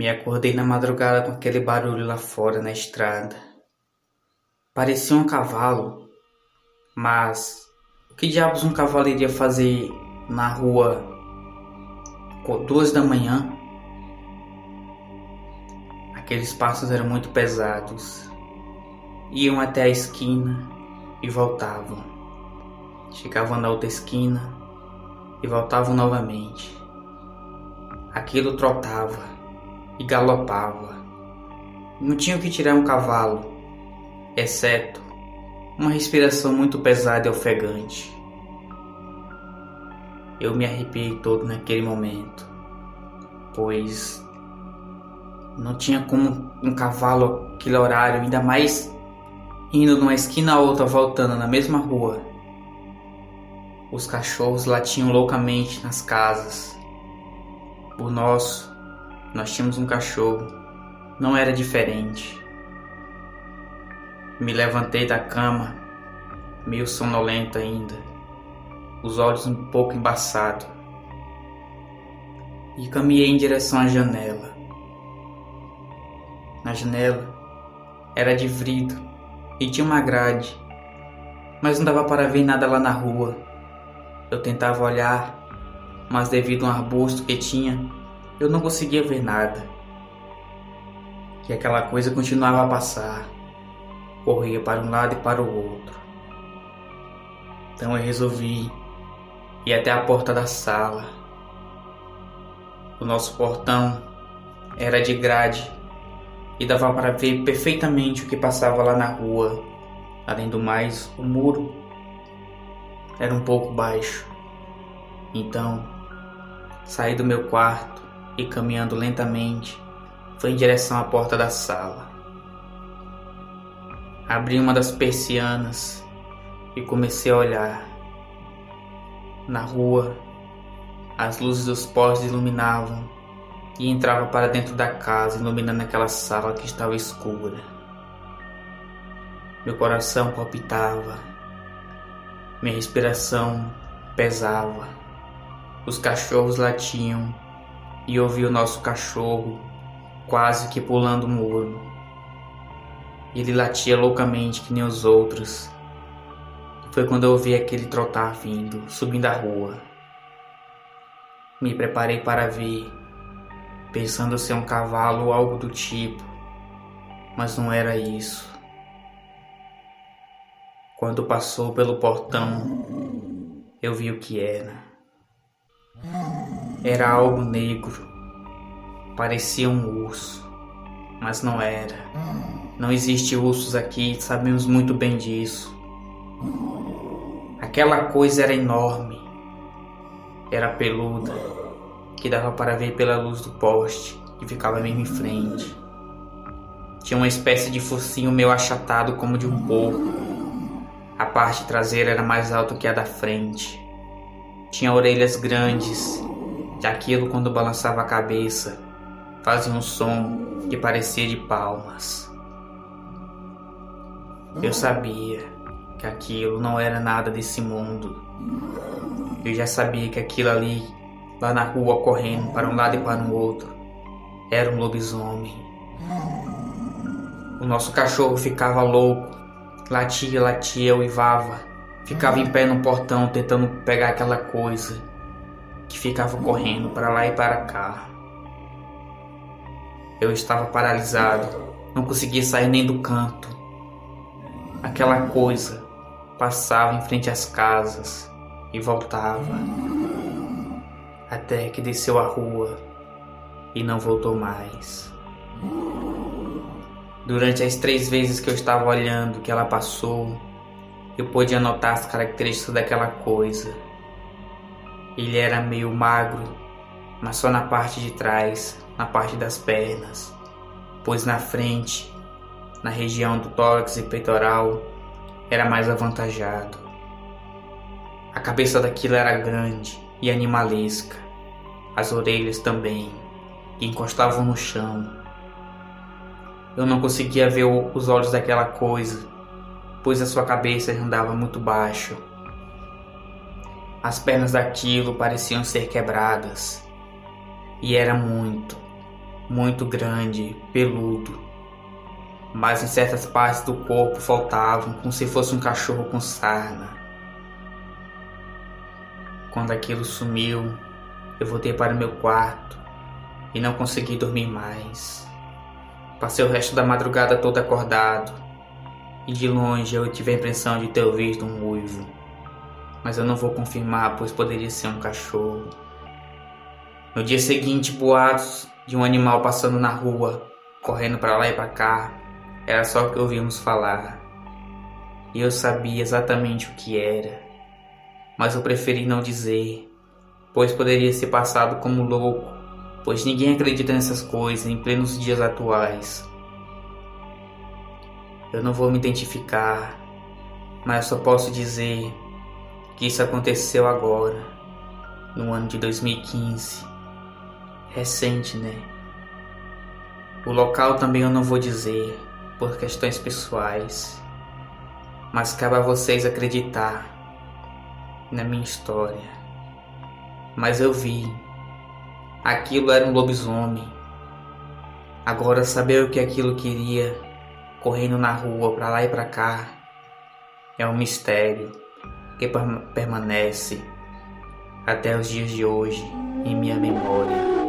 Me acordei na madrugada com aquele barulho lá fora na estrada. Parecia um cavalo, mas o que diabos um cavalo iria fazer na rua com 2 da manhã? Aqueles passos eram muito pesados. Iam até a esquina e voltavam. Chegavam na outra esquina e voltavam novamente. Aquilo trotava e galopava. Não tinha o que tirar um cavalo, exceto uma respiração muito pesada e ofegante. Eu me arrepiei todo naquele momento, pois não tinha como um cavalo aquele horário, ainda mais indo de uma esquina a outra, voltando na mesma rua. Os cachorros latiam loucamente nas casas. Nós tínhamos um cachorro, não era diferente. Me levantei da cama, meio sonolento ainda, os olhos um pouco embaçados, e caminhei em direção à janela. Na janela era de vidro e tinha uma grade, mas não dava para ver nada lá na rua. Eu tentava olhar, mas devido a um arbusto que tinha, eu não conseguia ver nada. E aquela coisa continuava a passar, corria para um lado e para o outro. Então eu resolvi ir até a porta da sala. O nosso portão era de grade e dava para ver perfeitamente o que passava lá na rua. Além do mais, o muro era um pouco baixo. Então, saí do meu quarto e, caminhando lentamente, fui em direção à porta da sala. Abri uma das persianas e comecei a olhar. Na rua, as luzes dos postes iluminavam e entrava para dentro da casa, iluminando aquela sala que estava escura. Meu coração palpitava, minha respiração pesava, os cachorros latiam e eu ouvi o nosso cachorro quase que pulando o muro. Ele latia loucamente que nem os outros. Foi quando eu ouvi aquele trotar vindo, subindo a rua. Me preparei para ver, pensando ser um cavalo ou algo do tipo, mas não era isso. Quando passou pelo portão, eu vi o que era. Era algo negro, parecia um urso, mas não era. Não existe ursos aqui, sabemos muito bem disso. Aquela coisa era enorme, era peluda, que dava para ver pela luz do poste que ficava mesmo em frente. Tinha uma espécie de focinho meio achatado como de um porco. A parte traseira era mais alta que a da frente. Tinha orelhas grandes, e aquilo, quando balançava a cabeça, fazia um som que parecia de palmas. Eu sabia que aquilo não era nada desse mundo. Eu já sabia que aquilo ali, lá na rua, correndo para um lado e para o outro, era um lobisomem. O nosso cachorro ficava louco, latia, uivava, ficava em pé no portão tentando pegar aquela coisa que ficava correndo para lá e para cá. Eu estava paralisado, não conseguia sair nem do canto. Aquela coisa passava em frente às casas e voltava, até que desceu a rua e não voltou mais. Durante as 3 vezes que eu estava olhando que ela passou, eu podia notar as características daquela coisa. Ele era meio magro, mas só na parte de trás, na parte das pernas, pois na frente, na região do tórax e peitoral, era mais avantajado. A cabeça daquilo era grande e animalesca, as orelhas também, que encostavam no chão. Eu não conseguia ver os olhos daquela coisa, pois a sua cabeça andava muito baixo. As pernas daquilo pareciam ser quebradas, e era muito, muito grande, peludo, mas em certas partes do corpo faltavam, como se fosse um cachorro com sarna. Quando aquilo sumiu, eu voltei para o meu quarto e não consegui dormir mais. Passei o resto da madrugada toda acordado e de longe eu tive a impressão de ter visto um uivo, mas eu não vou confirmar, pois poderia ser um cachorro. No dia seguinte, boatos de um animal passando na rua, correndo para lá e para cá, era só o que ouvimos falar. E eu sabia exatamente o que era, mas eu preferi não dizer, pois poderia ser passado como louco, pois ninguém acredita nessas coisas em plenos dias atuais. Eu não vou me identificar, mas eu só posso dizer que isso aconteceu agora, no ano de 2015. Recente, né? O local também eu não vou dizer, por questões pessoais, mas cabe a vocês acreditar na minha história. Mas eu vi, aquilo era um lobisomem. Agora saber o que aquilo queria, correndo na rua pra lá e pra cá, é um mistério que permanece até os dias de hoje em minha memória.